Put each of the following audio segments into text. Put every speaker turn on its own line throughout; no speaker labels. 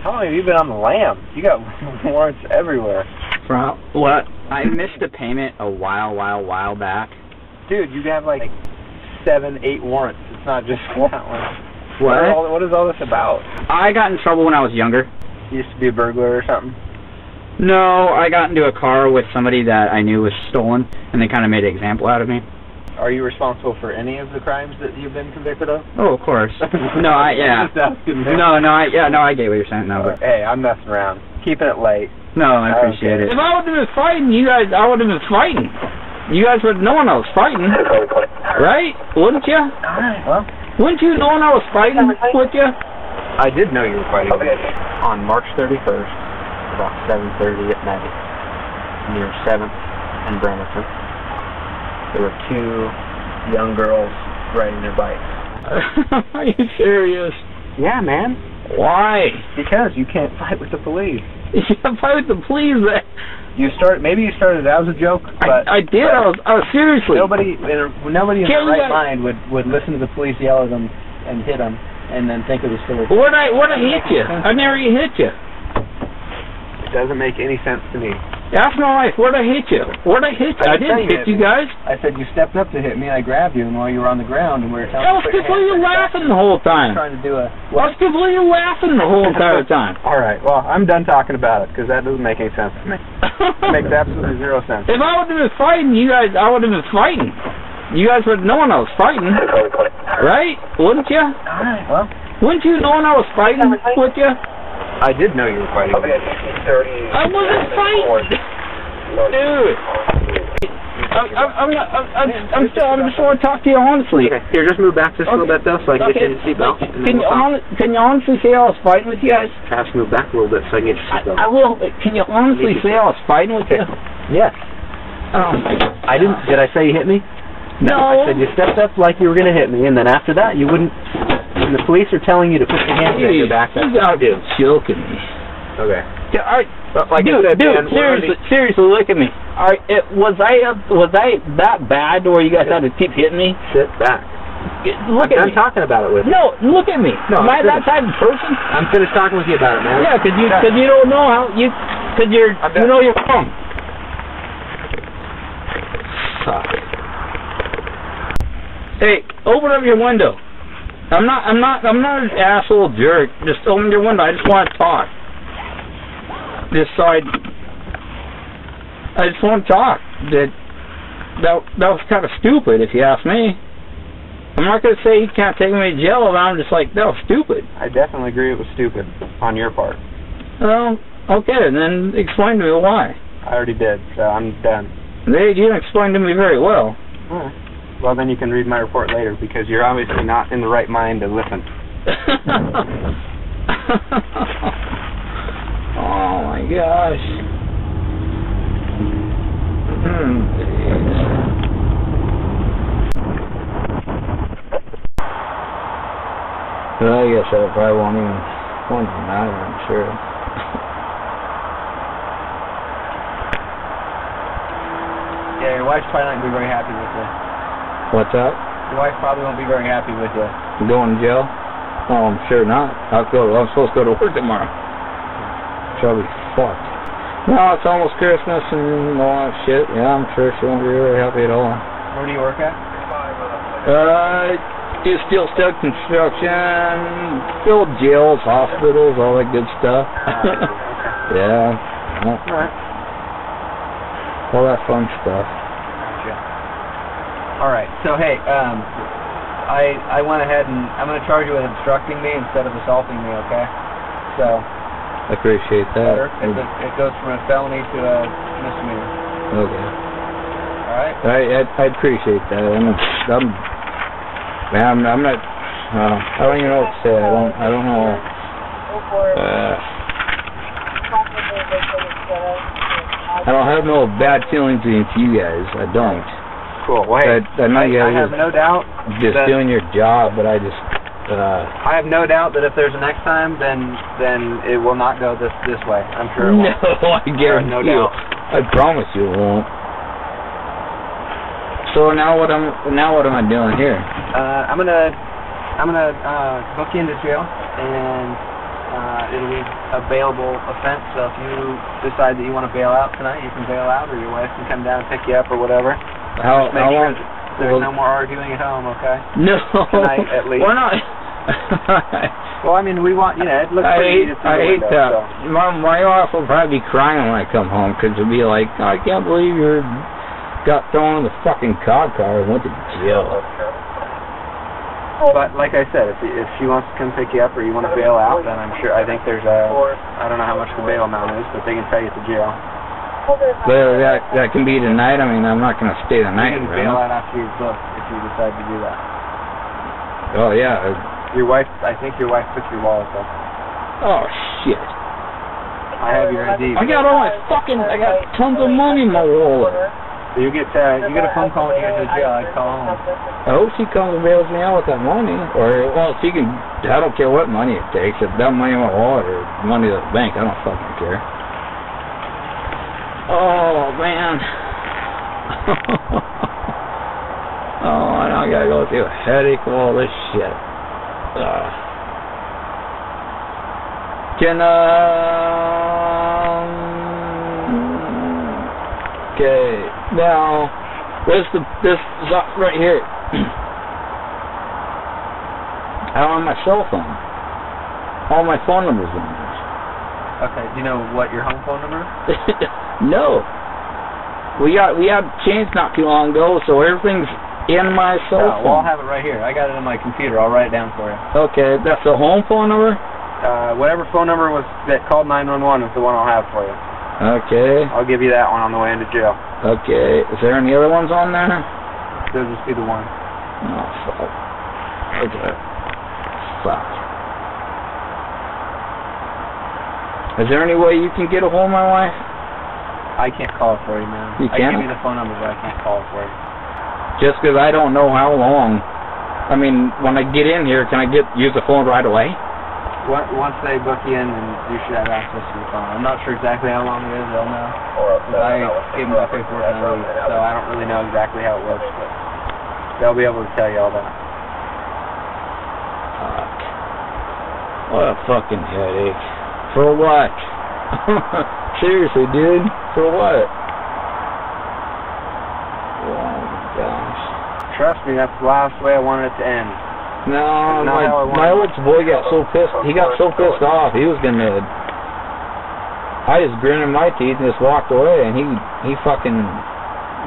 How long have you been on the lam? You got warrants everywhere.
From what? I missed a payment a while back.
Dude, you have like 7, 8 warrants. It's not just that one.
What?
What is all this about?
I got in trouble when I was younger.
You used to be a burglar or something?
No, I got into a car with somebody that I knew was stolen, and they kind of made an example out of me.
Are you responsible for any of the crimes that you've been convicted of?
Oh, of course. No, I get what you're saying. No, but
hey, I'm messing around. Keeping it light.
No, I appreciate it.
If I would have been fighting, I would have been fighting. You guys would have known I was fighting, right? Wouldn't you?
Alright, well.
Wouldn't you know I was fighting with you?
I did know you were fighting on March 31st, about 7:30 at night, near 7th and Bremerton. There were 2 young girls riding their bikes.
Are you serious?
Yeah, man.
Why?
Because you can't fight with the police.
You can't fight with the police.
Maybe you started as a joke, but
I did. I was seriously.
Nobody in their right mind would listen to the police yell at them and hit them, and then think it was silly.
What'd I hit you? I never hit you.
It doesn't make any sense to me.
That's my life. Where'd I hit you? Where'd I hit you? I didn't hit you guys.
I said you stepped up to hit me, and I grabbed you, and while you were on the ground, and we were telling you.
I was completely laughing the whole time.
Trying to do a.
I was completely laughing the whole entire time.
All right. Well, I'm done talking about it because that doesn't make any sense to me. It makes absolutely 0 sense.
If I would have been fighting, I would have been fighting. You guys would have known I was fighting, right? Wouldn't you?
All right. Well.
Wouldn't you know I was fighting with you?
I did know you were fighting.
I wasn't fighting, dude. I just want to talk to you honestly.
Okay. Here, just move back just a little bit though, so I can get you in the seatbelt.
Can you honestly say I was fighting with you guys?
Perhaps move back a little bit so I can get your seatbelt.
I will. Can you honestly say I was fighting with you?
Yes.
Oh my God.
I didn't. Did I say you hit me?
No.
I said you stepped up like you were going to hit me, and then after that you wouldn't. And the police are telling you to put your hands on your back.
You out there joking me.
Okay.
Seriously, look at me. Was I that bad, or you guys had to keep hitting me?
Sit back.
Look at me.
I'm talking about it with you.
No, look at me.
No,
am I that type of person?
I'm finished talking with you about it, man.
Yeah, because you don't know how you you're wrong. Fuck. Hey, open up your window. I'm not an asshole jerk. Just open your window. I just want to talk. I just want to talk. That was kind of stupid, if you ask me. I'm not going to say you can't take me to jail, but I'm just like, that was stupid.
I definitely agree it was stupid on your part.
Well, okay, then explain to me why.
I already did, so I'm done.
You didn't explain to me very well.
Well, then you can read my report later, because you're obviously not in the right mind to listen.
Oh my gosh. Well, I guess I probably won't matter, I'm sure.
Yeah, your wife's probably not going to be very happy with you.
What's up?
Your wife probably won't be very happy with you.
Going to jail? Oh, I'm sure not. I'm supposed to go to work tomorrow. So I'll be fucked. No, it's almost Christmas and all that shit. Yeah, I'm sure she won't be very happy at all.
Where do you work at?
Do steel stud construction, build jails, hospitals, all that good stuff. Yeah.
Alright.
All that fun stuff.
Gotcha. Alright, so hey, I went ahead and I'm going to charge you with obstructing me instead of assaulting me, okay? So.
I appreciate that.
It goes from a felony to a misdemeanor.
Okay.
Alright?
I appreciate that. I'm not. I don't even know what to say. I don't know. I don't have no bad feelings against you guys. I don't.
Cool. Well, hey, I have no doubt.
Just doing your job, but I just.
I have no doubt that if there's a next time, then it will not go this way. I'm sure it won't.
No, I guarantee
no
you.
doubt.
I promise you it won't. So now what am I doing here?
I'm gonna book you into jail, and it'll be a bailable offense, so if you decide that you want to bail out tonight, you can bail out, or your wife can come down and pick you up, or whatever.
How long?
There's no more arguing at home, okay?
No.
Tonight, at least.
We're not.
Well, I mean, we want, it looks pretty neat.
I hate that. So. My wife will probably be crying when I come home, because it'll be like, I can't believe you got thrown in the fucking cop car and went to jail.
But like I said, if she wants to come pick you up or you want to bail out, then I think there's I don't know how much the bail amount is, but they can pay you to jail.
But that can be tonight. I mean, I'm not going to stay the night.
You can bail out after you're booked if you decide to do that.
Oh, yeah.
I think your wife took your wallet, though.
Oh, shit.
I have your ID.
I got tons of money in my wallet.
So you get a phone call when you get to the jail. I call home.
I hope she comes and bails me out with that money. Or, well, she can, I don't care what money it takes. If that money in my wallet or money at the bank, I don't fucking care. Oh, man. Oh, now I gotta go through a headache of all this shit. Okay, now, this is right here. I don't have my cell phone. All my phone numbers on this.
Okay, do you know what your home phone number is?
No. We had changed not too long ago, so everything's in my cell phone.
Well, I'll have it right here. I got it in my computer. I'll write it down for you.
Okay, that's the home phone number?
Whatever phone number was that called 911 is the one I'll have for you.
Okay.
I'll give you that one on the way into jail.
Okay. Is there any other ones on there?
There'll just be the one.
Oh, fuck. Okay. Fuck. Is there any way you can get a hold of my wife?
I can't call it for you, man.
You can't?
I give you the phone number, but I can't call it for you.
Just because I don't know how long. I mean, when I get in here, can I use the phone right away?
Once they book you in, then you should have access to the phone. I'm not sure exactly how long it is. They'll know. I gave them my paperwork and I leave, so I don't really know exactly how it works, but they'll be able to tell you all that.
Fuck. What a fucking headache. For what? Seriously, dude. For what? Oh my gosh.
Trust me, that's the last way I wanted it to end.
No, my oldest boy got so pissed. He got so pissed off. He was gonna. I just gritted my teeth and just walked away, and he fucking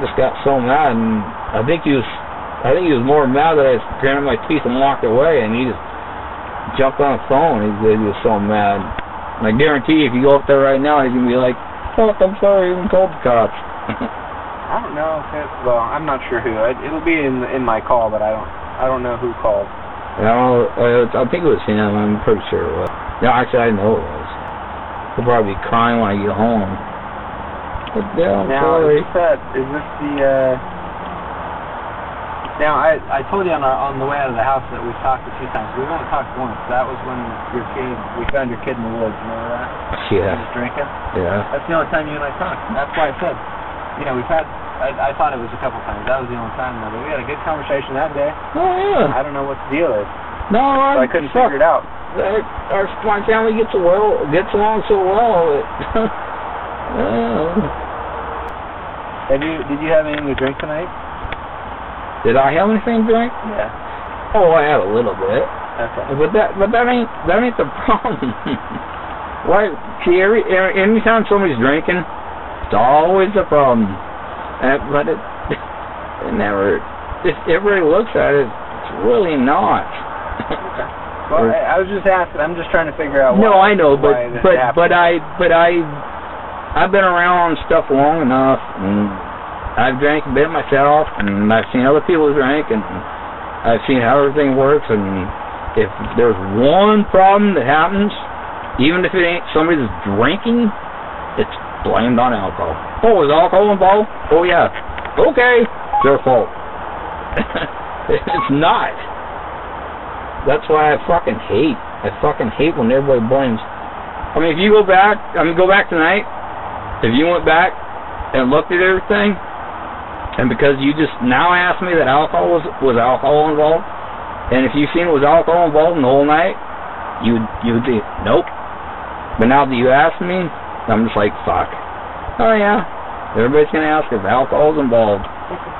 just got so mad. And I think he was more mad that I just gritted my teeth and walked away, and he just jumped on the phone. He was so mad. And I guarantee if you go up there right now, he's gonna be like, "Fuck, I'm sorry, I even called the cops."
I don't know if well, I'm not sure who. It'll be in my call, but I don't know who called.
I think it was him. I'm pretty sure it was. No, actually, I know it was. He'll probably be crying when I get home. But yeah, I'm sorry.
Is this the? Now, I told you on the way out of the house that we've talked a few times. We've only talked once. That was when we found your kid in the woods. Remember that?
Yeah.
He was drinking.
Yeah.
That's the only time you and I talked. That's why I said, we've had. I thought it was a couple times. That was the only time, though. But we had a good conversation that day.
Oh, yeah.
I don't know what the deal is.
No,
I couldn't figure it out.
My family gets along so well.
Did you have anything to drink tonight?
Did I have anything to drink?
Yeah.
Oh, I had a little bit.
Okay.
But that ain't the problem. Why? See, anytime somebody's drinking, it's always a problem. But it never. If everybody looks at it, it's really not.
Okay. Well, I was just asking. I'm just trying to figure out.
No, I know, but I've been around stuff long enough, and I've drank a bit myself, and I've seen other people drink, and I've seen how everything works. And if there's one problem that happens, even if it ain't somebody that's drinking, it's blamed on alcohol. Oh, is alcohol involved? Oh, yeah. Okay. It's their fault. It's not. That's why I fucking hate. I fucking hate when everybody blames. I mean, if you go back tonight, if you went back and looked at everything, and because you just now asked me that alcohol was alcohol involved, and if you seen it was alcohol involved in the whole night, you would say, nope, But now that you ask me, I'm just like, fuck. Oh yeah, everybody's gonna ask if alcohol's involved.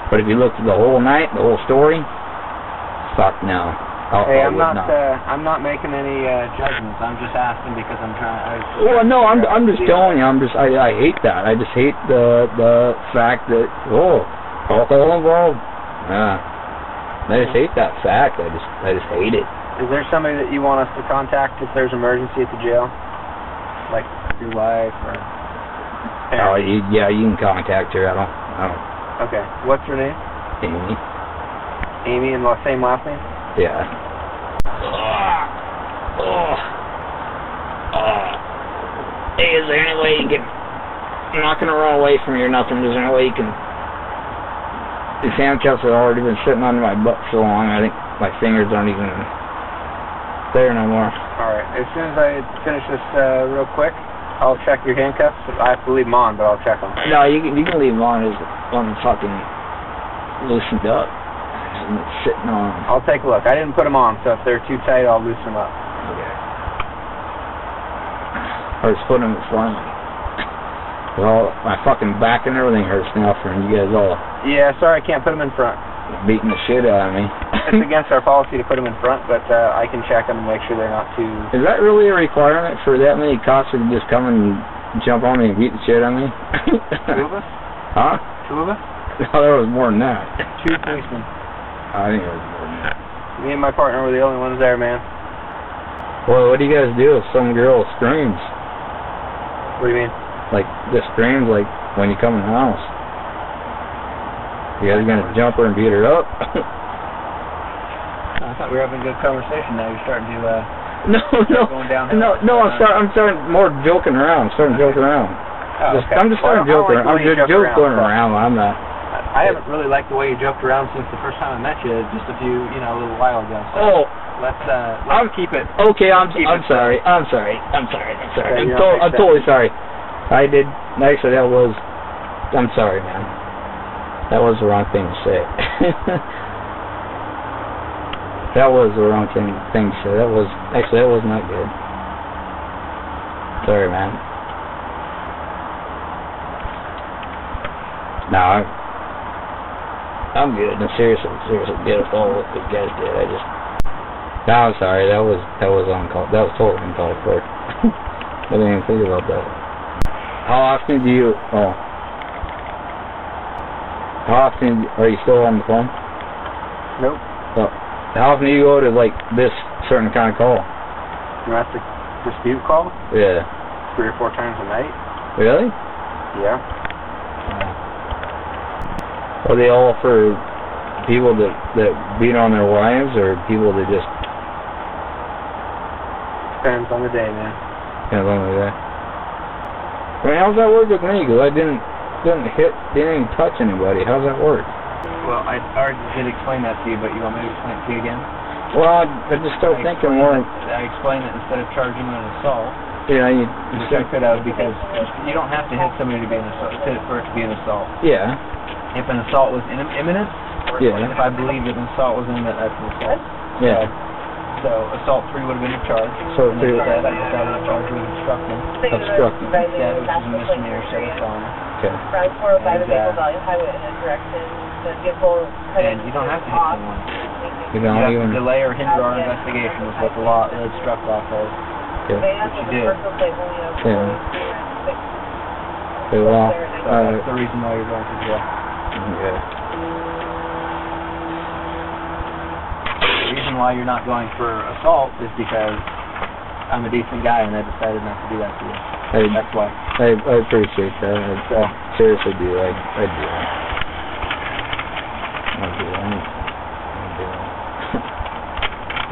But if you look at the whole night, the whole story, fuck no.
Hey, I'm not making any judgments. I'm just asking because I'm trying.
Well, no, I'm just telling you. I hate that. I just hate the fact that alcohol involved. I just hate that fact. I just hate it.
Is there somebody that you want us to contact if there's emergency at the jail, like your wife or?
Oh, yeah, you can contact her. I don't.
Okay, what's her name?
Amy.
Amy, and the same last name?
Yeah. Hey, is there any way you can... I'm not going to run away from you or nothing. Is there any way you can... These handcuffs have already been sitting under my butt so long, I think my fingers aren't even there no more.
Alright, as soon as I finish this real quick, I'll check your handcuffs. I have to leave them on, but I'll check them.
No, you can leave them on as one fucking loosened up. And it's sitting on.
I'll take a look. I didn't put them on, so if they're too tight, I'll loosen them up.
Okay. Or just put them in front of me. Well, my fucking back and everything hurts now from you guys all.
Yeah, sorry, I can't put them in front.
Beating the shit out of me.
It's against our policy to put them in front, but I can check them and make sure they're not too...
Is that really a requirement for that many cops to just come and jump on me and beat the shit out of me?
2 of us?
Huh?
2 of us?
No, there was more than that.
2 policemen.
I think it was more than that.
Me and my partner were the only ones there, man.
Well, what do you guys do if some girl screams?
What do you mean?
Like, just screams like when you come in the house. You guys gonna jump her and beat her up?
I thought we were having a good conversation. Now you're starting to going downhill.
No. I'm starting more joking around. I'm starting to joke around.
Oh, okay.
I'm just starting to joke around. I'm just joking around. I'm not.
I haven't really liked the way you joked around since the first time I met you, just a little while ago. So let's keep it.
Okay, I'm sorry. I'm sorry. I'm totally sorry. I did. Actually, that was. I'm sorry, man. That was the wrong thing to say. That was the wrong thing to say. That was not good. Sorry, man. No, I'm good. No, seriously, good with all what you guys did. No, I'm sorry. That was uncalled. That was totally uncalled for. I didn't even think about that. How often do you? How often are you still on the phone?
Nope.
Oh. How often do you go to like this certain kind of call?
Domestic dispute call?
Yeah.
3 or 4 times a night.
Really?
Yeah.
Are they all for people that beat on their wives, or people that just?
Depends on the day, man.
Depends on the day. I mean, how's that work with me? Because I didn't even touch anybody. How's that work?
Well, I already did explain that to you, but you want me to explain it to you again?
Well, I just started thinking more.
I explained it instead of charging an assault.
Yeah, you
check it out because you don't have to hit somebody to be an assault for it to be an assault.
Yeah.
If an assault was imminent,
yeah.
If I believe that an assault was imminent, that's an assault.
Yeah.
So assault 3 would have been a charge.
So 3.
I decided to charge with obstructing.
Obstructing.
Yeah, which is a misdemeanor, so it's felony.
Okay.
And you don't have to hit someone.
You don't
have
even
to delay or hinder our investigation is what the law struck off of.
Okay.
Which you did.
Yeah. Okay, well,
that's the reason why you're going to jail.
Okay.
The reason why you're not going for assault is because I'm a decent guy and I decided not to do that to you. That's why.
I appreciate that. I seriously do. I do.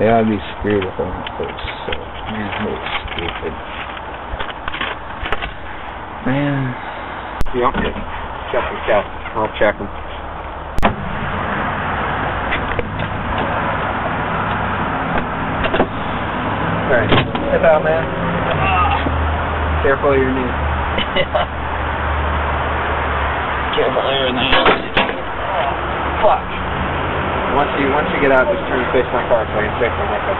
Yeah, I'd be screwed if I went first. So, man, that was stupid. Man.
Yep. Check your chest. I'll check them. Alright. Step out, man. Careful of your knees.
Careful of everything else.
Fuck. Once you get out, just turn and face my car so I can check my neck up.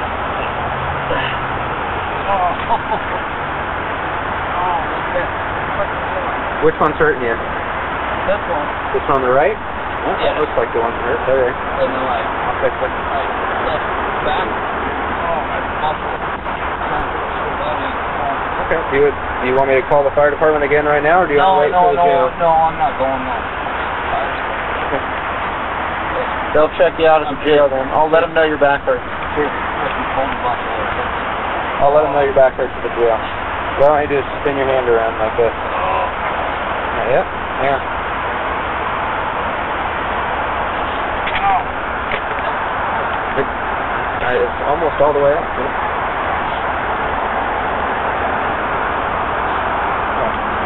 Which one's hurting you?
This one.
This one on the right?
Yeah.
Looks like the one that hurt. There.
And then like,
I'll fix it.
left back. Oh, my muscle.
Okay. Do you want me to call the fire department again right now, or do you want to wait for the jail?
No, I'm not going there. They'll check you out at the jail then. I'll let them know your back hurts.
I'll let them know your back hurts at the jail. Why don't you just spin your hand around like this? Yep. Yeah. It's almost all the way up.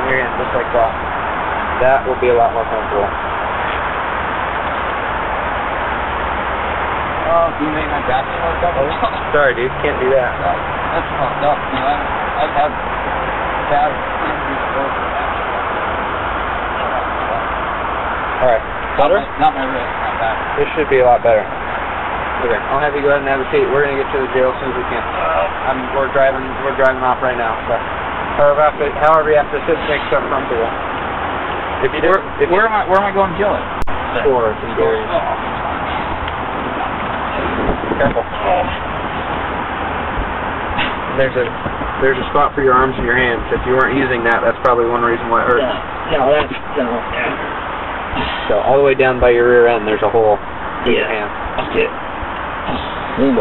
Your hand, just like that. That will be a lot more comfortable.
Oh, you made my back fucked up?
Sorry, dude. Can't do that.
That's fucked up, man. I've had bad injuries before.
Alright. Better?
Not my wrist, my back.
This should be a lot better. Okay. I'll have you go ahead and have a seat. We're gonna get to the jail as soon as we can. We're driving off right now. So however you have to sit and make yourself comfortable. If you do,
where am I going to jail at?
Stores and dairies. Careful. There's a spot for your arms and your hands. If you weren't using that, that's probably one reason why it hurt. So all the way down by your rear end, there's a hole in your hand.
Okay.
Good.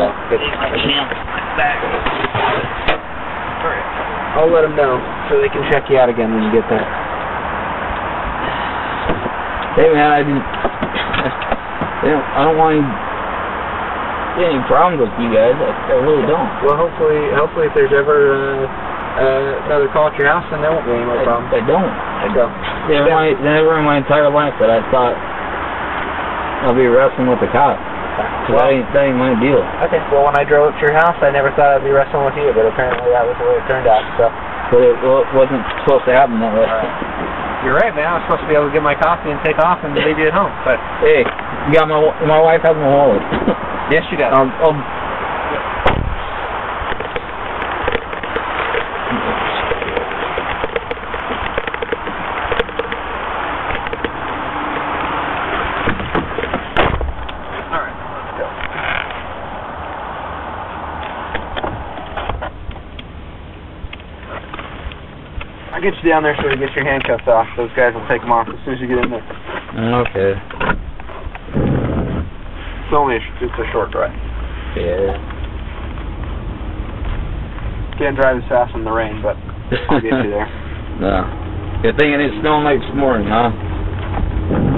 I'll let them know so they can check you out again when you get there.
Hey man, I don't want any problems with you guys. I really don't.
Well, hopefully, if there's ever another call at your house, then there won't be any more problems.
I don't.
So,
Never in my entire life that I thought I'll be wrestling with the cop. That ain't my deal.
Okay. Well, when I drove up to your house, I never thought I'd be wrestling with you, but apparently that was the way it turned out. So.
But it wasn't supposed to happen that way.
You're right, man. I was supposed to be able to get my coffee and take off and leave you at home. But
hey, yeah, my wife has my wallet.
Yes, she does. I'll get you down there so you get your handcuffs off. Those guys will take them off as soon as you get in there.
Okay.
It's a short drive.
Yeah.
Can't drive as fast in the rain, but I'll get you there.
No. Good thing it ain't snowing like this morning, huh?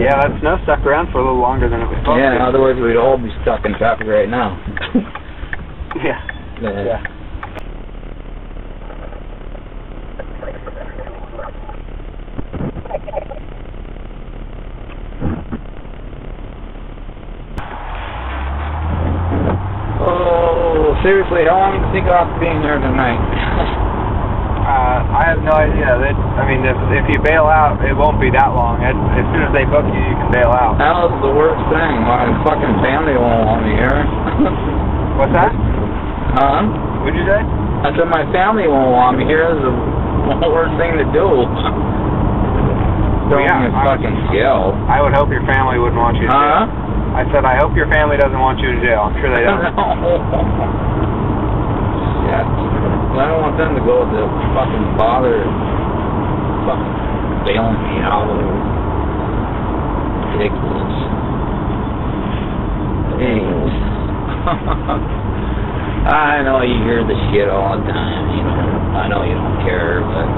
Yeah, that snow stuck around for a little longer than it was supposed to.
Yeah, otherwise we'd all be stuck in traffic right now.
Yeah.
Seriously, how long do you think I'll be being here tonight?
I have no idea. If you bail out, it won't be that long. As soon as they book you, you can bail out.
That was the worst thing. My fucking family won't want me here.
What's that?
Huh?
What'd you say?
I said my family won't want me here. This is the worst thing to do. Throw me in fucking jail.
I would hope your family wouldn't want you to jail. I said, I hope your family doesn't want you in jail. I'm sure they don't.
Shit. Well, I don't want them to go to fucking bother fucking bailing me out. Ridiculous. Jeez. I know you hear the shit all the time. I know you don't care, but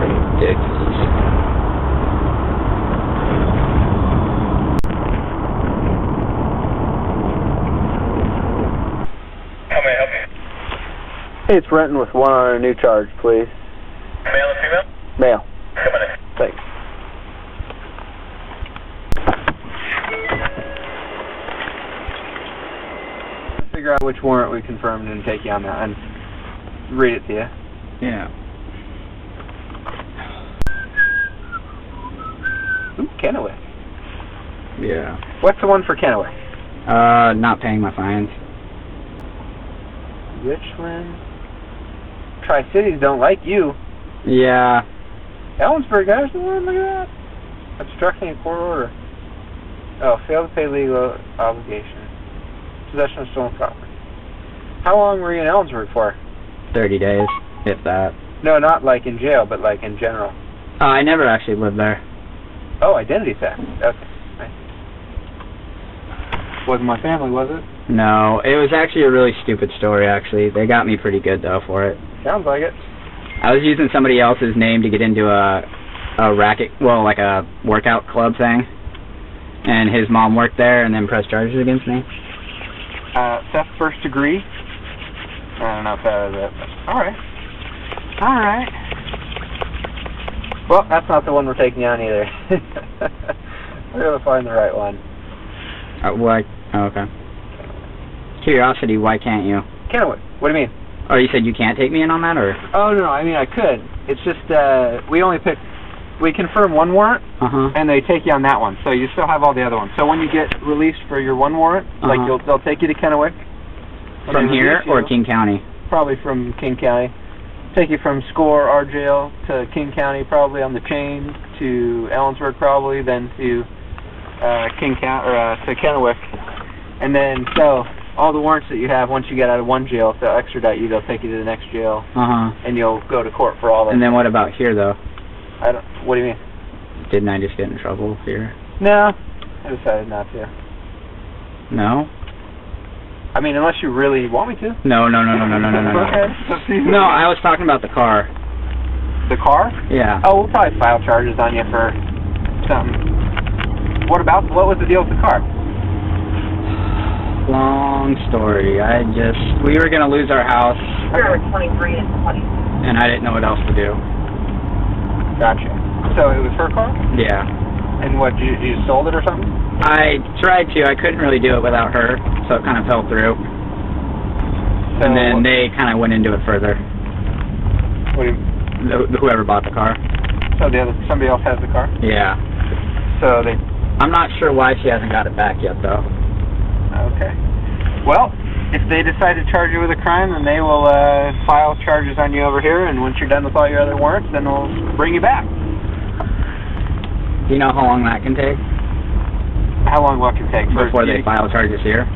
ridiculous.
Hey, it's Renton with one on a new charge, please.
Male and female?
Male.
Come on in.
Thanks. Figure out which warrant we confirmed and take you on that and read it to you.
Yeah.
Ooh, Kennewick.
Yeah.
What's the one for Kennewick?
Not paying my fines.
Richland. Tri-Cities don't like you.
Yeah.
Ellensburg, there's the one, look at that. Obstructing a court order. Oh, fail to pay legal obligation. Possession of stolen property. How long were you in Ellensburg for?
30 days, if that.
No, not like in jail, but like in general.
I never actually lived there.
Oh, identity theft. Okay. Nice. Wasn't my family, was it?
No, it was actually a really stupid story, actually. They got me pretty good, though, for it.
Sounds like it.
I was using somebody else's name to get into a racket, well, like a workout club thing. And his mom worked there and then pressed charges against me.
Theft first degree. I don't know if that is it. Alright. Alright. Well, that's not the one we're taking on either. We're going to find the right one.
Why? Oh, okay. Curiosity, why can't you?
Kennewick. What do you mean?
Oh, you said you can't take me in on that, or?
Oh, no, I mean, I could. It's just, we confirm one warrant, and they take you on that one. So you still have all the other ones. So when you get released for your one warrant, like they'll take you to Kennewick.
From here or King County?
Probably from King County. Take you from SCORE, our jail, to King County, probably on the chain, to Ellensburg, probably, then to to Kennewick. And then, so, all the warrants that you have, once you get out of one jail, if they'll extradite you, they'll take you to the next jail. And you'll go to court for all that.
And then what about here, though?
What do you mean?
Didn't I just get in trouble here?
No, I decided not to.
No?
I mean, unless you really want me to.
No.
Okay.
No, I was talking about the car.
The car?
Yeah.
Oh, we'll probably file charges on you for something. What was the deal with the car?
Long story. We were going to lose our house.
23 and 20.
And I didn't know what else to do.
Gotcha. So it was her car?
Yeah.
And what, you sold it or something?
I tried to. I couldn't really do it without her, so it kind of fell through. So and then they kind of went into it further.
What do you...
Whoever bought the car.
So somebody else has the car?
Yeah.
So they...
I'm not sure why she hasn't got it back yet, though.
Okay. Well, if they decide to charge you with a crime, then they will file charges on you over here, and once you're done with all your other warrants, then we'll bring you back.
Do you know how long that can take?
How long what can take?
Before they file charges here?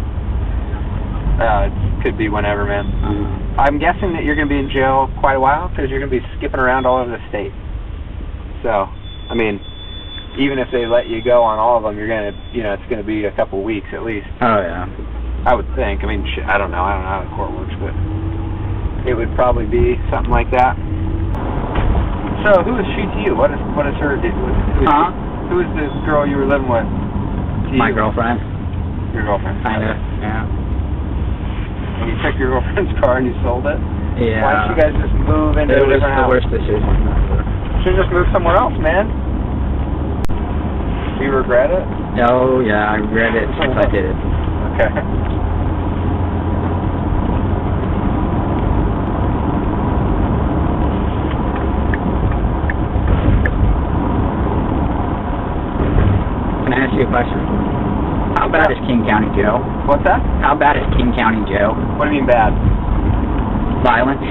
It could be whenever, man. I'm guessing that you're going to be in jail quite a while, because you're going to be skipping around all over the state. So, I mean, even if they let you go on all of them, you're going to, it's going to be a couple weeks at least.
Oh, yeah.
I would think. I mean, I don't know. I don't know how the court works, but it would probably be something like that. So, who is she to you? What is her deal? Who is the girl you were living with?
My girlfriend.
Your girlfriend?
Kinda, yeah.
And you took your girlfriend's car and you sold it?
Yeah.
Why don't you guys just move into a different house?
It was the worst decision ever.
Should just move somewhere else, man. Do you regret it?
Oh, yeah, I regret it since I did it.
Okay.
Can I ask you a question? How bad is King County Jail?
What's that?
How bad is King County Jail?
What do you mean bad?
Violence?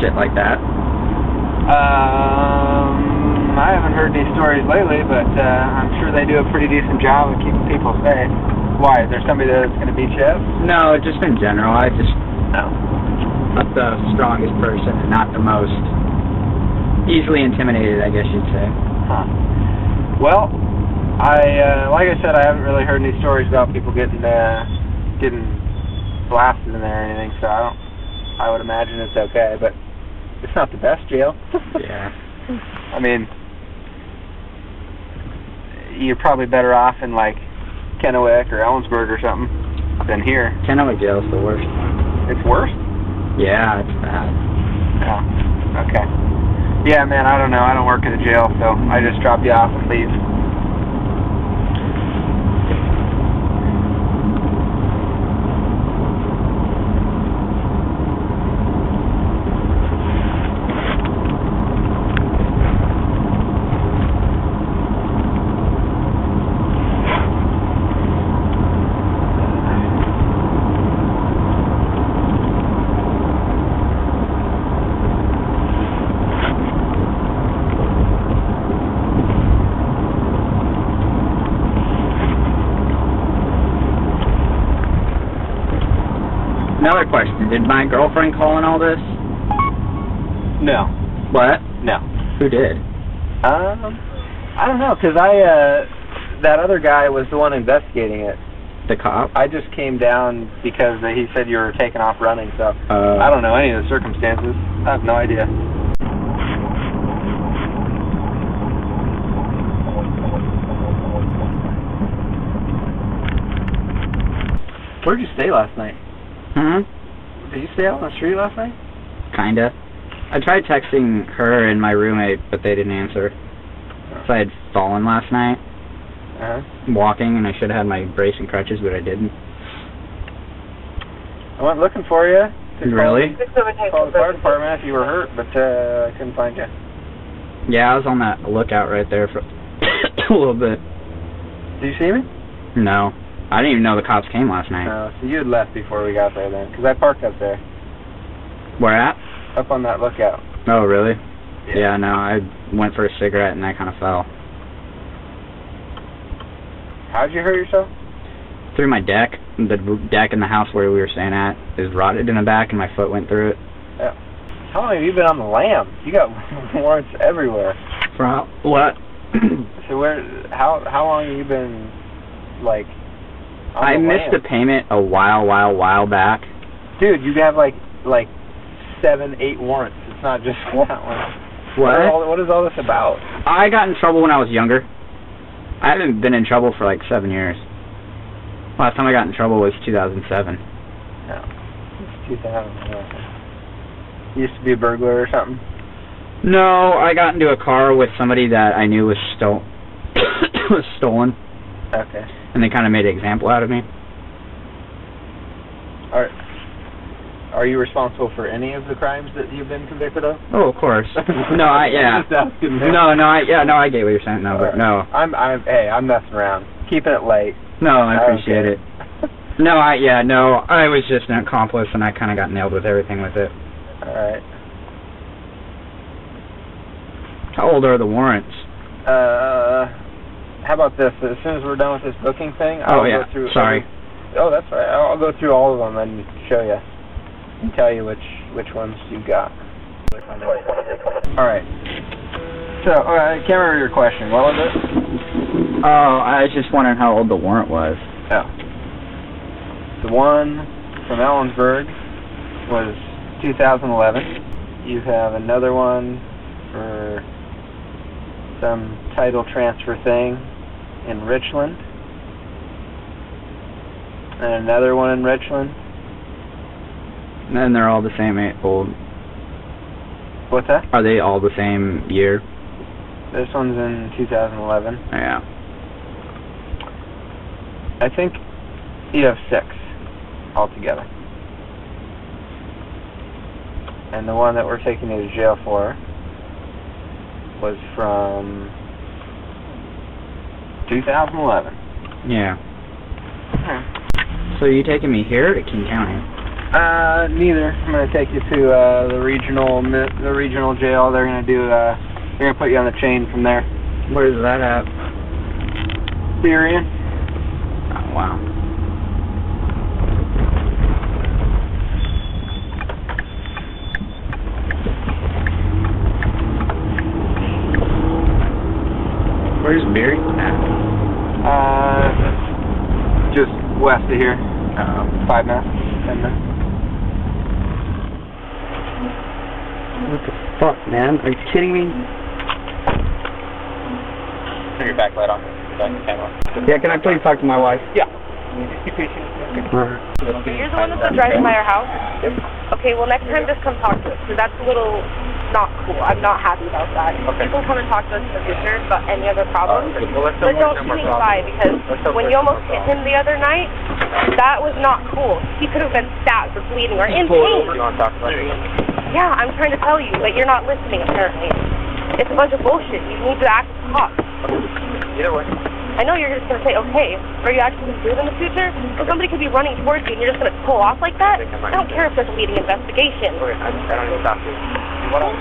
Shit like that.
I haven't heard these stories lately, but I'm sure they do a pretty decent job of keeping people safe. Why? Is there somebody that's going to beat you up?
No, just in general. Not the strongest person and not the most easily intimidated, I guess you'd say.
Huh. Well, like I said, I haven't really heard any stories about people getting blasted in there or anything, so I would imagine it's okay, but it's not the best jail.
Yeah.
I mean, you're probably better off in, like, Kennewick or Ellensburg or something than here.
Kennewick jail's the worst.
It's worse?
Yeah, it's bad.
Oh, okay. Yeah, man, I don't know. I don't work at a jail, so I just drop you off and leave.
Another question. Did my girlfriend call in all this?
No.
What?
No.
Who did?
I don't know, because that other guy was the one investigating it.
The cop?
I just came down because he said you were taking off running, so I don't know any of the circumstances. I have no idea. Where'd you stay last night? Did you stay out on the street last night?
Kinda. I tried texting her and my roommate, but they didn't answer. So I had fallen last night. Walking, and I should have had my brace and crutches, but I didn't.
I went looking for you.
Really?
Called the fire department if you were hurt, but I couldn't find you.
Yeah, I was on that lookout right there for a little bit.
Did you see me?
No. I didn't even know the cops came last night.
No, so you had left before we got there then, because I parked up there.
Where at?
Up on that lookout.
Oh, really? Yeah, no, I went for a cigarette and I kind of fell.
How'd you hurt yourself?
Through my deck. The deck in the house where we were staying at is rotted in the back, and my foot went through it.
Yeah. How long have you been on the lam? You got warrants everywhere.
For what?
So how long have you been, like, on
I
the
missed
lam?
a payment a while back.
Dude, you have like 7, 8 warrants. It's not just that one. What is all this about?
I got in trouble when I was younger. I haven't been in trouble for like 7 years. Last time I got in trouble was 2007.
No, it's 2011. You used to be a burglar or something?
No, I got into a car with somebody that I knew was stolen.
Okay.
And they kind of made an example out of me.
Are you responsible for any of the crimes that you've been convicted of?
Oh, of course. No, I get what you're saying. No, but no.
I'm messing around. Keeping it light.
No, I appreciate it. No, I was just an accomplice, and I kind of got nailed with everything with it.
All right.
How old are the warrants?
How about this? As soon as we're done with this booking thing, I'll go through.
Sorry.
That's right. I'll go through all of them and show you. And tell you which ones you got. Alright. So, I can't remember your question. What was it?
Oh, I was just wondering how old the warrant was.
Oh. The one from Ellensburg was 2011. You have another one for some title transfer thing in Richland. And another one in Richland.
And they're all the same old.
What's that?
Are they all the same year?
This one's in 2011.
Yeah.
I think you have 6 altogether. And the one that we're taking you to jail for was from 2011.
Yeah. So you taking me here to King County?
Neither. I'm gonna take you to the regional jail. They're gonna put you on the chain from there.
Where's that at?
Syrian.
Oh, wow. Where's Beery at?
Just west of here. 5 minutes, 10 minutes.
What the fuck, man? Are you kidding me?
Turn your backlight on.
Yeah, can I please talk to my wife?
Yeah.
You're the one that's been driving by our house? Yep. Okay, well next time just come talk to us, because that's a little not cool. I'm not happy about that.
Okay.
You can come and talk to us in the future about any other problems.
Well,
but don't swing by, because when you almost hit him the other night, that was not cool. He could have been stabbed or bleeding or in pain.
You want to talk about it?
Yeah, I'm trying to tell you, but you're not listening apparently. It's a bunch of bullshit. You need to act as a cop.
Either way.
I know you're just going to say, okay, are you actually going to do it in the future? Or somebody could be running towards you and you're just going to pull off like that? I don't care if there's a leading investigation.
Okay, I don't even stop you. What else?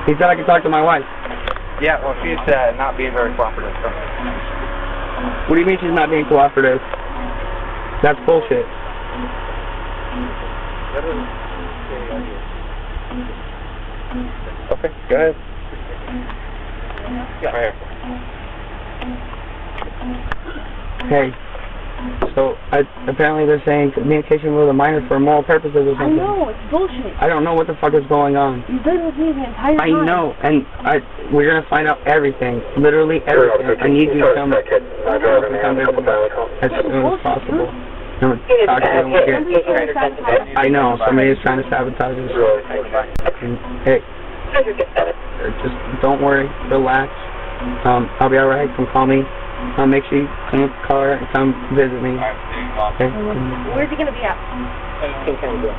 He said I could talk to my wife.
Yeah, well, she's not being very cooperative. So.
What do you mean she's not being cooperative? That's bullshit.
Okay, go ahead. Yeah, right here.
Hey. So, apparently they're saying communication with a minor for immoral purposes or something.
I know, it's bullshit.
I don't know what the fuck is going on.
You've been with me the entire time.
I know, and we're gonna find out everything, literally everything. I need you to come visit me as soon as possible. I'm gonna talk to you when we get. I know, somebody is trying to sabotage us. Hey, just don't worry, relax. I'll be alright. Come call me. Make sure you come up the car and come visit me. Okay?
Where's he gonna be at?
King County Jail.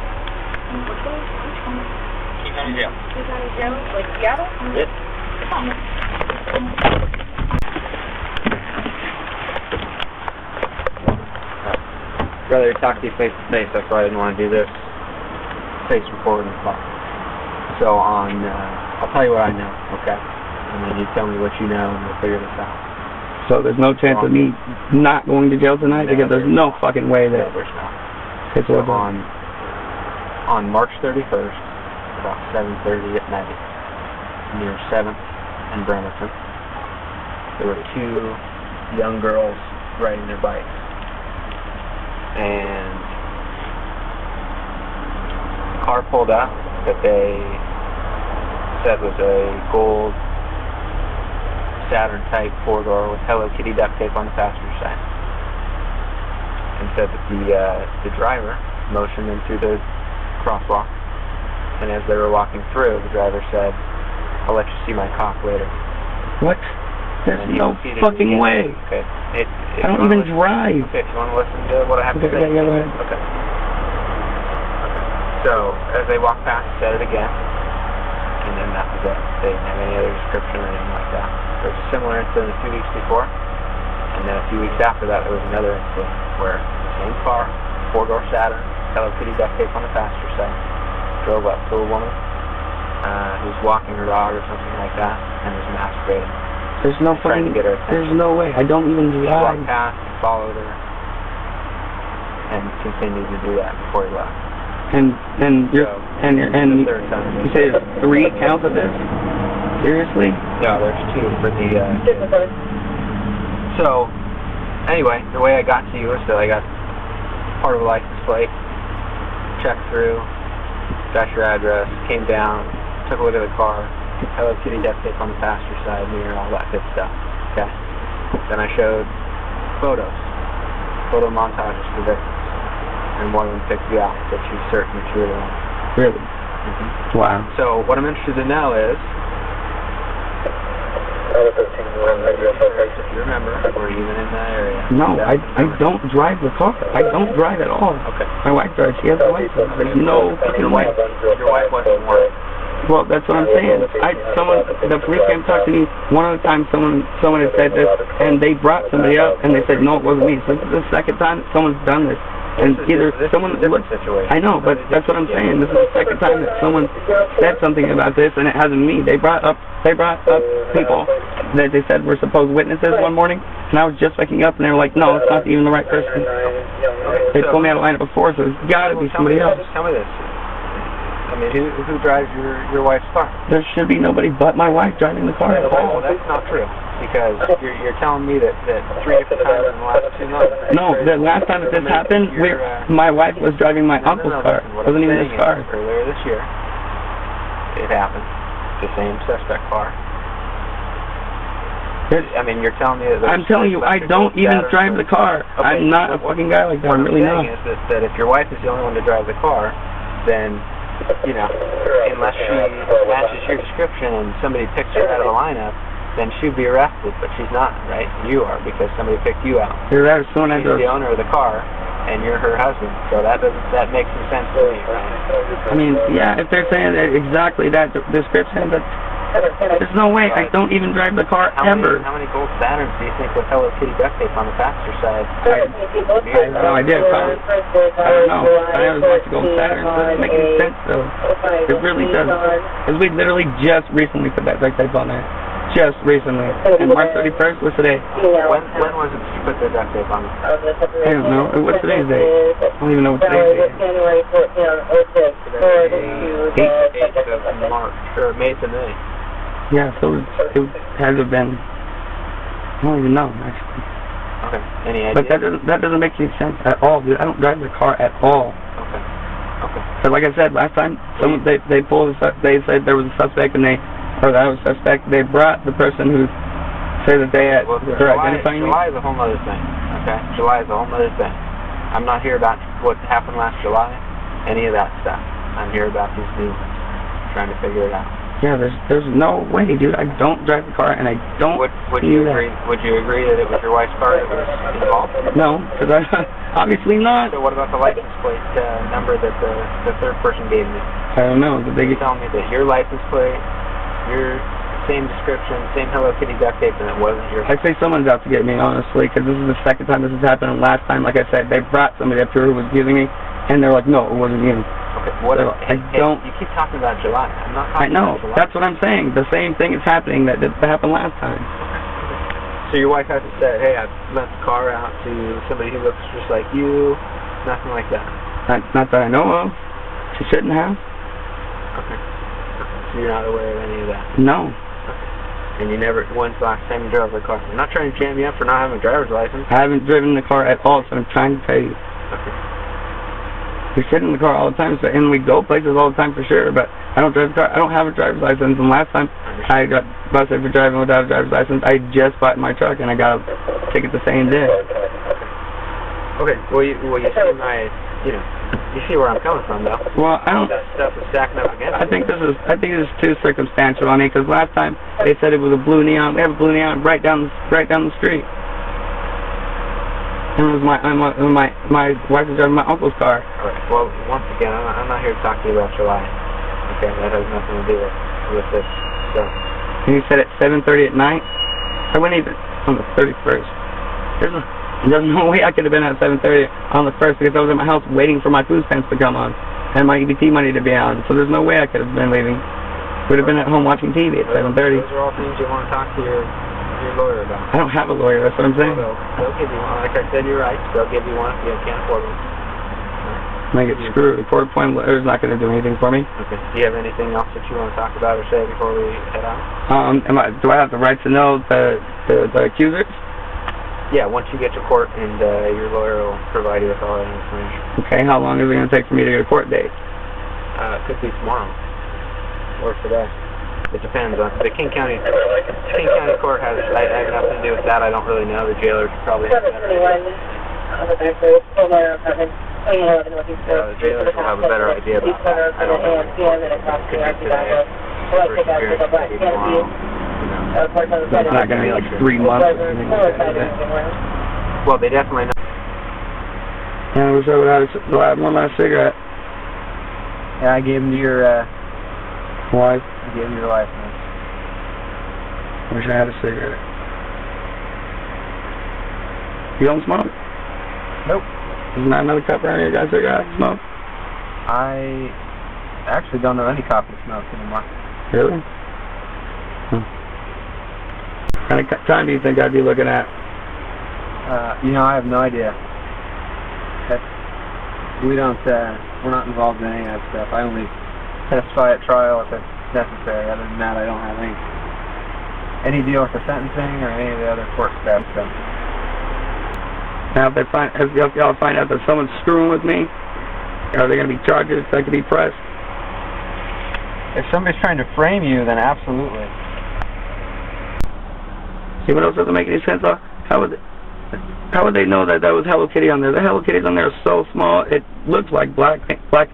King County Jail.
King County Jail? Like Seattle?
Yep. Rather talk to you face to face. That's why I didn't want to do this face recording call. So I'll tell you what I know, okay? And then you tell me what you know, and we'll figure this out.
So there's no chance of me not going to jail tonight, because there's no fucking way that.
No, there's not.
It's
So on March 31st, about 7:30 at night, near 7th and Bremerton, there were two young girls riding their bikes, and a car pulled up that they said was a gold Saturn type 4-door with Hello Kitty duct tape on the passenger side, and said that the driver motioned them through the crosswalk, and as they were walking through, the driver said, "I'll let you see my cock later."
What? There's no fucking way.
Okay.
I don't even drive.
Okay, if you want to listen to what I have to say.
Yeah, go ahead.
Okay. So, as they walked past, he said it again, and then that was it. They didn't have any other description or anything like that. There was a similar incident a few weeks before, and then a few weeks after that, there was another incident where the same car, 4-door Saturn, Hello Kitty duct tape on the passenger side, drove up to a woman who was walking her dog or something like that, and was masturbating.
There's no
Trying to
fucking.
get her attention.
There's no way. I don't even
He
drive.
walked past, followed her, and continued to do that before he left.
And you're
So,
and
the third time.
you say there's 3 counts of this? Seriously?
No, there's 2 for the. So, anyway, the way I got to you was that I got part of a license plate, checked through, got your address, came down, took a look at the car, Hello Kitty duct tape on the passenger side, mirror, all that good stuff. Okay. Then I showed photo montages to the victims, and one of them picked you out that she's certain that you were the one.
Really?
Mm-hmm.
Wow.
So what I'm interested to know is, if you remember, were you even in that area?
No, I don't drive the car. I don't drive at all.
Okay.
My wife drives. She has a license. There's no fucking way.
Your wife wasn't working.
Well, that's what I'm saying. The police came to talk to me. One of the times someone had said this, and they brought somebody up, and they said, no, it wasn't me. So this is the second time someone's done this. And either someone
different situation.
I know, but that's what I'm saying. This is the second time that someone said something about this, and it hasn't me. They brought up people that they said were supposed witnesses one morning, and I was just waking up, and they were like, no, it's not even the right person. They told me how to line it before, so it's got to be somebody else.
Tell me this. I mean, who drives your wife's car?
There should be nobody but my wife driving the car at all.
Well, that's not true, because you're telling me that 3 different times in the last 2 months.
No, the last time that this happened, my wife was driving my uncle's car. It wasn't even his car.
Earlier this year, it happened. The same suspect car. I mean, you're telling me that...
I'm telling you, I don't even drive the car.
Okay,
I'm not a fucking guy like that. I'm really not.
What I'm saying is that if your wife is the only one to drive the car, then, you know, unless she matches your description and somebody picks her out of the lineup, then she'd be arrested, but she's not, right? You are, because somebody picked you out.
You're right. Someone had
She's the owner of the car, and you're her husband, so that makes some sense to me, right?
I mean, yeah, if they're saying that exactly that description, but there's no way. I don't even drive the car ever.
How many gold Saturns do you think with Hello Kitty duct tape on the passenger side?
I have no idea. Probably. I don't know. I always like to go Saturn. It doesn't make any sense, though. It really doesn't. Because we literally just recently put that duct tape on there. Just recently. And March 31st was today.
When was it you put the duct tape on?
I don't know. What's today's date? I don't even know what today's date is.
January 8th of March, or May to May.
Yeah, so it has to have been, I don't even know, actually.
Okay. Any idea?
But that doesn't make any sense at all, dude. I don't drive the car at all.
Okay. Okay.
So like I said last time, they said there was a suspect and they brought the person who said that they were identifying me.
July is a whole other thing. Okay. July is a whole other thing. I'm not here about what happened last July, any of that stuff. I'm here about these new ones, trying to figure it out.
Yeah, there's no way, dude. I don't drive the car, and I don't.
Would you agree? Would you agree that it was your wife's car that was involved?
No, because obviously not.
So what about the license plate number that the third person gave me?
I don't know. Did they
tell me that your license plate, your same description, same Hello Kitty duct tape, and it wasn't yours?
I'd say someone's out to get me, honestly, because this is the second time this has happened. And last time, like I said, they brought somebody up here who was using me, and they're like, no, it wasn't you.
Okay, what
so
you keep talking about July. I'm not talking about July.
That's what I'm saying. The same thing is happening that happened last time.
Okay. So your wife hasn't said, hey, I've lent the car out to somebody who looks just like you, nothing like that?
Not that I know of. She shouldn't have.
Okay. So you're not aware of any of that?
No.
Okay. And you never, when's the last time you drove the car? I'm not trying to jam you up for not having a driver's license.
I haven't driven the car at all, so I'm trying to tell you.
Okay.
We sit in the car all the time, and we go places all the time for sure, but I don't drive the car. I don't have a driver's license, and last time I got busted for driving without a driver's license, I just bought my truck, and I got a ticket the same day.
Okay, well you see you see where I'm coming from, though.
Well, I don't.
That stuff is stacking up against
I think this is too circumstantial on me, because last time they said it was a blue neon. They have a blue neon right down the street. And it was my wife was driving my uncle's car.
Alright, well, once again, I'm not here to talk to you about July. Okay, that has nothing to do with this. So.
And you said at 7:30 at night? I went even on the 31st. There's no way I could have been at 7:30 on the 1st because I was at my house waiting for my food stamps to come on and my EBT money to be on. So there's no way I could have been leaving. Would have been at home watching TV at 7:30.
Those are all things you want to talk to your lawyer about.
I don't have a lawyer, that's what I'm saying.
They'll give you one. Like I said, you're right. They'll give you one if you can't afford one.
I get screwed. The court-appointed lawyer is not going to do anything for me.
Okay. Do you have anything else that you want to talk about or say before we head out?
Do I have the right to know the accusers?
Yeah, once you get to court and your lawyer will provide you with all that information.
Okay, how long is it going to take for me to get a court date?
It could be tomorrow or today. It depends on the King County court has. I have nothing to do with that. I don't really know. The jailers probably have better idea. The jailers will have a better idea about that. I don't know. It could be today. First appearance could be tomorrow.
It's not going to be like 3 months or anything like that.
Well, they definitely know.
Yeah, I wish I would have one last cigarette.
Yeah, I gave them to your
wife.
I gave them your license.
I wish I had a cigarette. You don't smoke?
Nope.
There's not another cop around here got a cigarette I smoke?
I actually don't know any cop that smokes anymore.
Really? What kind of time do you think I'd be looking at?
I have no idea. We're not involved in any of that stuff. I only testify at trial if it's necessary. Other than that, I don't have any deal with the sentencing or any of the other court staff stuff.
Now, if y'all find out that someone's screwing with me, are there going to be charges that could be pressed?
If somebody's trying to frame you, then absolutely.
See what else doesn't make any sense? How would they know that was Hello Kitty on there? The Hello Kitties on there are so small, it looks like black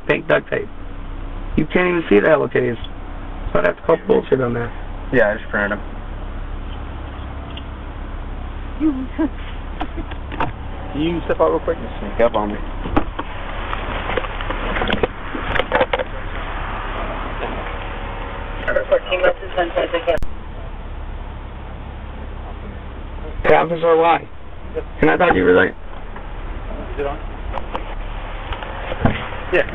pink duct tape. You can't even see the Hello Kitties. So I'd have to call bullshit on there.
Yeah, I just printed them. You step out real quick and sneak up on me.
Hey, Officer, why? Can I talk to you really?
Is it on? Yeah.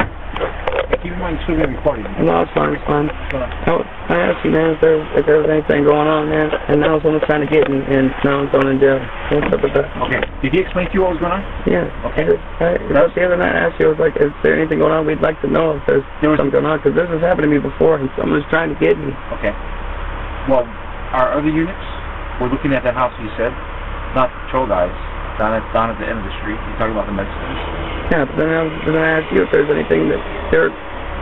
keep in mind you're still being recorded.
No, it's fine, it's fine. I asked you, man, if there was anything going on, man, and now someone's trying to get me, and now I'm going in jail. What's up with that?
Okay. Did he explain to you what was going on?
Yeah.
Okay.
That's the other night I asked you, I was like, is there anything going on? We'd like to know if there's something going on, because this has happened to me before, and someone's trying to get me.
Okay. Well, our other units, we're looking at that house you said, not patrol guys, down at the end of the street. You're talking about the Mexicans.
Yeah, but then I asked you if there's anything that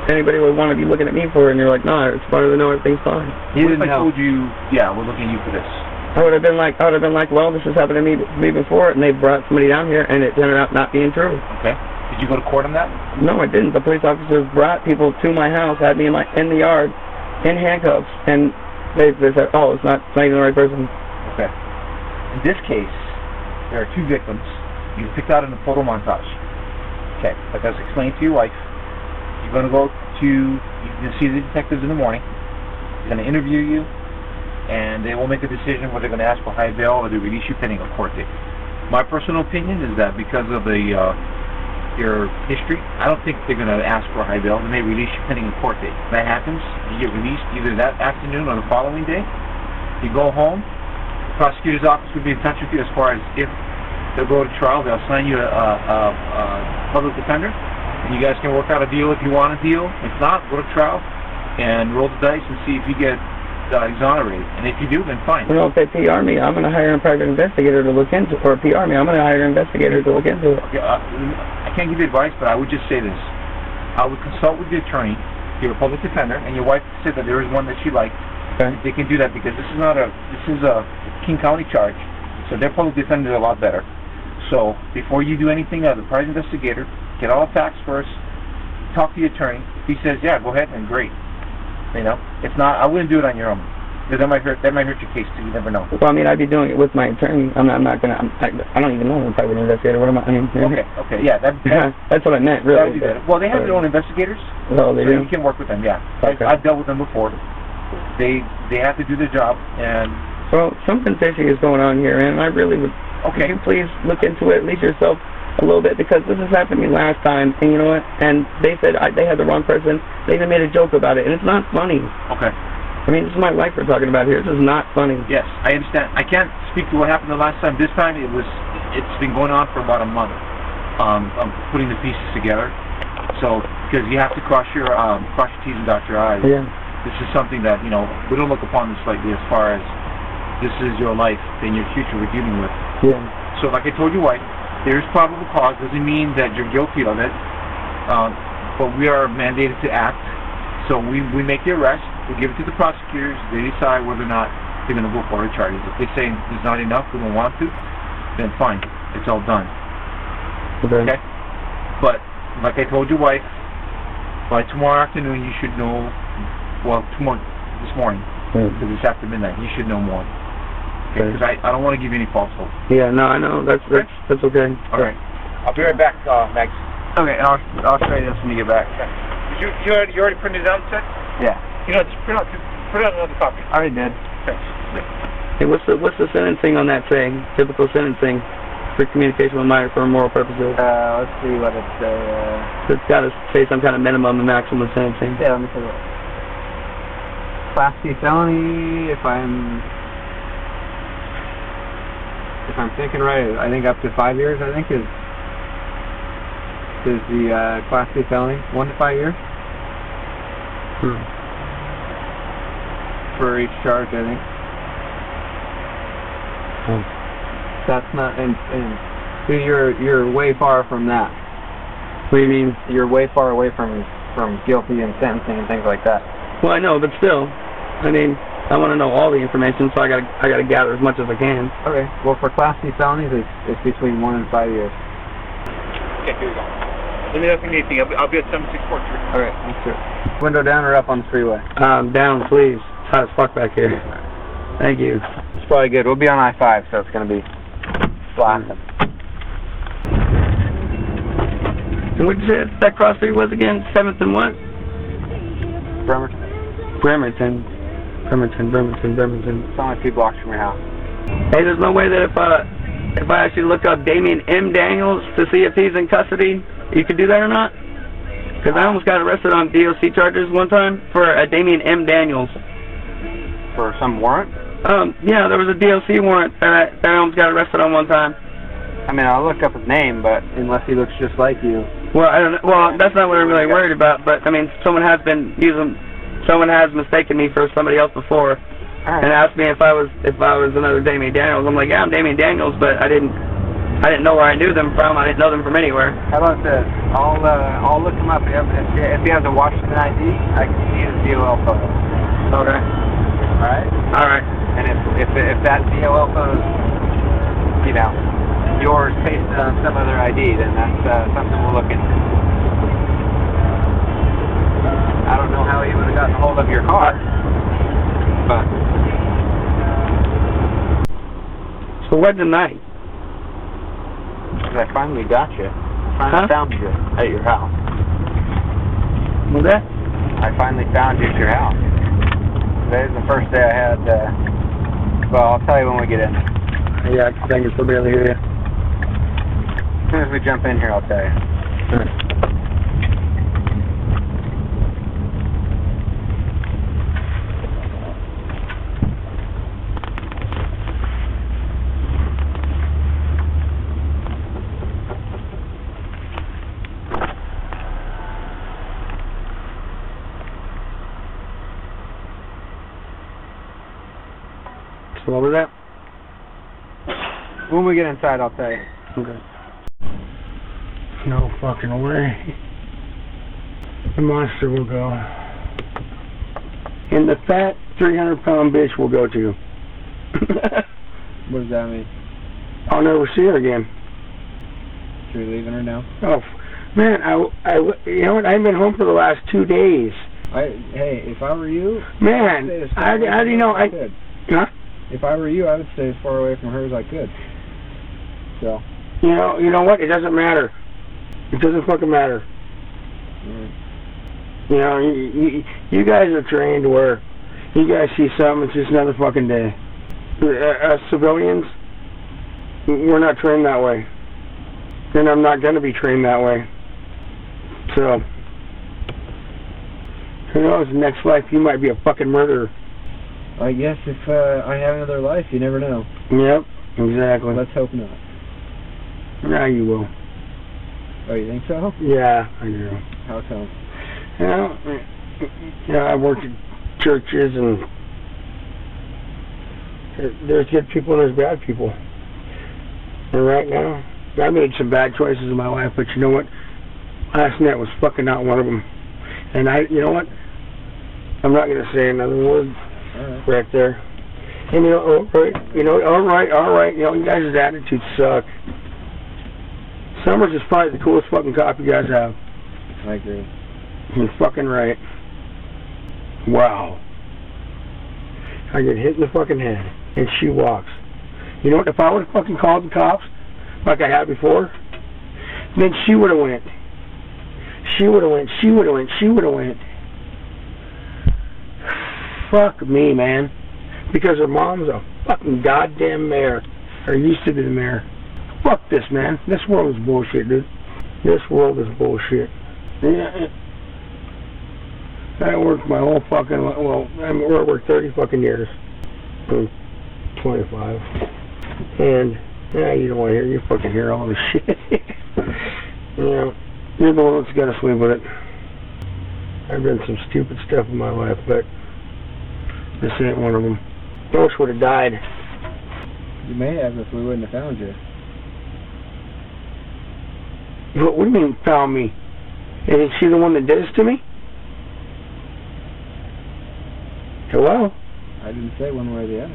anybody would want to be looking at me for, and you're like, no, it's better to know everything's fine.
What if I told you, yeah, we're looking at you for this?
I would have been like, well, this has happened to me before, and they brought somebody down here, and it turned out not being true.
Okay. Did you go to court on that?
No, I didn't. The police officers brought people to my house, had me in the yard, in handcuffs, and they said, oh, it's not even the right person.
Okay. In this case, there are 2 victims you picked out in a photo montage. Okay, like I was explaining to your wife, you're going to go you're going to see the detectives in the morning. They're going to interview you, and they will make a decision whether they're going to ask for high bail or they release you pending a court date. My personal opinion is that because of your history, I don't think they're going to ask for a high bail. They may release you pending a court date. If that happens, you get released either that afternoon or the following day. You go home. Prosecutor's office will be in touch with you as far as if they'll go to trial. They'll assign you a public defender, and you guys can work out a deal if you want a deal. If not, go to trial and roll the dice and see if you get exonerated. And if you do, then fine.
Well, if they PR me, I'm going to hire a private investigator to look into it. Or PR me, I'm going to hire an investigator to look into it.
Okay, I can't give you advice, but I would just say this. I would consult with your attorney, your public defender, and your wife said that there is one that she liked.
Okay.
They can do that because this is a King County charge, so their public defender is a lot better. So before you do anything, the private investigator, get all the facts first, talk to your attorney. If he says, yeah, go ahead, then great. You know, if not, I wouldn't do it on your own. Because that might hurt your case too. You never know.
Well, I mean, I'd be doing it with my attorney. I'm not gonna. I don't even know I'm a private investigator. What am I?
Okay, yeah.
That's what I meant, really.
That would be better. Well, they have their own investigators.
Oh, they do.
You can work with them. Yeah.
Okay.
I've dealt with them before. They have to do their job, and
well, something fishy is going on here, and I really would.
Okay.
Can you please look into it, at least yourself, a little bit, because this has happened to me last time, and you know what? And they said they had the wrong person. They even made a joke about it, and it's not funny.
Okay.
I mean, this is my life we're talking about here. This is not funny.
Yes, I understand. I can't speak to what happened the last time. This time it's been going on for about a month. I'm putting the pieces together. So because you have to cross your T's and dot your I's.
Yeah.
This is something that we don't look upon this lightly as far as this is your life and your future we're dealing with.
Yeah.
So like I told your wife, there is probable cause. Doesn't mean that you're guilty of it. But we are mandated to act. So we make the arrest. We give it to the prosecutors. They decide whether or not they're going to go forward charges. If they say there's not enough, we don't want to, then fine. It's all done.
Okay.
But like I told your wife, by tomorrow afternoon you should know. Well, this morning, because it's after midnight. You should know more. Okay? Because I don't want to give you any false hope.
Yeah. No, I know. That's okay.
All right. I'll be right back, Max.
Okay. I'll show you this when you get back.
You already printed it out, sir?
Yeah.
Just print out another copy.
I already did.
Thanks.
Hey, what's the sentencing on that thing? Typical sentencing for communication with minor for immoral purposes.
Let's see what it says.
It's got to say some kind of minimum and maximum sentencing.
Yeah, let me take a look. Class C felony, if I'm thinking right, I think up to 5 years, I think, is the Class C felony. 1 to 5 years? For each charge, I think. That's not, and you're way far from that.
What do you mean?
You're way far away from guilty and sentencing and things like that.
Well, I know, but still, I mean, I want to know all the information, so I gotta gather as much as I can.
Okay. Well, for Class C felonies, it's between 1 and 5 years.
Okay, here we go. Let me know if you need anything. I'll be at 7643.
All right, let's do it. Window down or up on the freeway?
Down, please. It's hot as fuck back here. Thank you.
It's probably good. We'll be on I-5, so it's going to be blasting.
And what did you say that cross street was again? 7th and what?
Bremerton.
Bremerton.
It's only 2 blocks from your house.
Hey, there's no way that if I actually look up Damian M. Daniels to see if he's in custody, you could do that or not?
Because I almost got arrested on DOC charges one time for Damian M. Daniels.
For some warrant?
Yeah, there was a DOC warrant that I almost got arrested on one time.
I mean, I'll look up his name, but unless he looks just like you.
Well, I don't know. Well, that's not what I'm really worried about, but, I mean, someone has mistaken me for somebody else before.
Right.
And asked me if I was another Damian Daniels. I'm like, yeah, I'm Damian Daniels, but I didn't know where I knew them from. I didn't know them from anywhere.
How about this? I'll look him up. If he has a Washington ID, I can see his DOL photo.
Okay.
All right.
All right.
And if that DOL photo is, you know, yours pasted on some other ID, then that's something we'll look into. I don't know how he would have gotten a hold of your car, but.
So what'd the night?
I finally got you. I finally found you at your house.
What's that?
I finally found you at your house. Today's the first day I had, well, I'll tell you when we get in.
Yeah, I think it's still barely hear you.
As soon as we jump in here, I'll tell you.
So what was that?
When we get inside, I'll tell you.
Okay. No fucking way. The monster will go. And the fat 300-pound bitch will go too.
What does that mean?
I'll never see her again.
So you're leaving her now?
Oh, man, you know what? I haven't been home for the last 2 days.
Hey, if I were you,
man, how do you know? Huh?
If I were you, I would stay as far away from her as I could. So.
You know what? It doesn't matter. It doesn't fucking matter. You know, you guys are trained where you guys see something, it's just another fucking day. Us civilians, we're not trained that way. And I'm not going to be trained that way. So, who knows, next life you might be a fucking murderer.
I guess if I have another life, you never know.
Yep, exactly.
Let's hope not.
Yeah, you will.
Oh, you think so?
Yeah, I do.
How come?
I worked at churches, and there's good people and there's bad people. And right now, I made some bad choices in my life, but you know what? Last night was fucking not one of them. And you know what? I'm not going to say another word right there. And all right, you guys' attitudes suck. Summers is probably the coolest fucking cop you guys have.
I agree.
You're fucking right. Wow. I get hit in the fucking head, and she walks. You know what? If I would have fucking called the cops, like I had before, then she would have went. She would have went. Fuck me, man. Because her mom's a fucking goddamn mayor. Or used to be the mayor. Fuck this, man. This world is bullshit, dude. This world is bullshit. Yeah. I worked my whole fucking, I worked 30 fucking years. 25. And, you don't want to hear, you fucking hear all this shit. You're the one that's got to sleep with it. I've done some stupid stuff in my life, but this ain't one of them. Ghost would have died.
You may have if we wouldn't have found you.
What do you mean, found me? Isn't she the one that did this to me? Hello?
I didn't say one way or the other.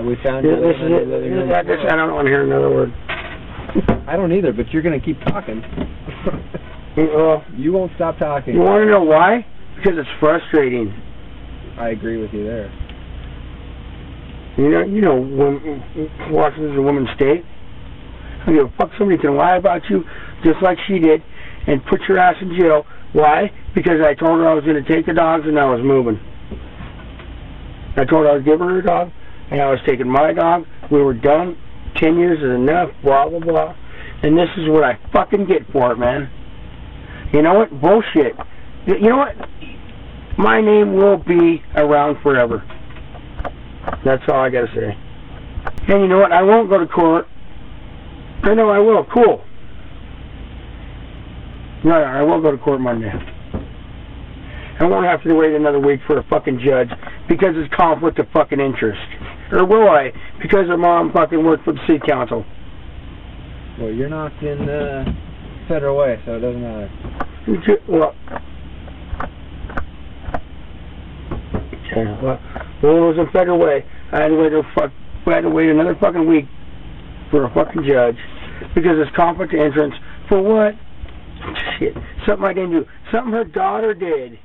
We found you.
I don't want to hear another word.
I don't either, but you're going to keep talking. You won't stop talking.
You want to know why? Because it's frustrating.
I agree with you there.
You know, Washington's a woman's state. I don't give a fuck. Somebody can lie about you just like she did and put your ass in jail. Why? Because I told her I was going to take the dogs and I was moving. I told her I was giving her a dog and I was taking my dog. We were done. 10 years is enough. Blah, blah, blah. And this is what I fucking get for it, man. You know what? Bullshit. You know what? My name will be around forever. That's all I gotta say. And you know what? I won't go to court. I know I will. Cool. No, I won't go to court Monday. I won't have to wait another week for a fucking judge because it's conflict of fucking interest. Or will I? Because her mom fucking worked for the city council.
Well, you're not in federal way, so it doesn't matter.
Well, when it was in federal way, I had to wait another fucking week for a fucking judge because it's conflict of interest. For what? Shit. Something I didn't do. Something her daughter did.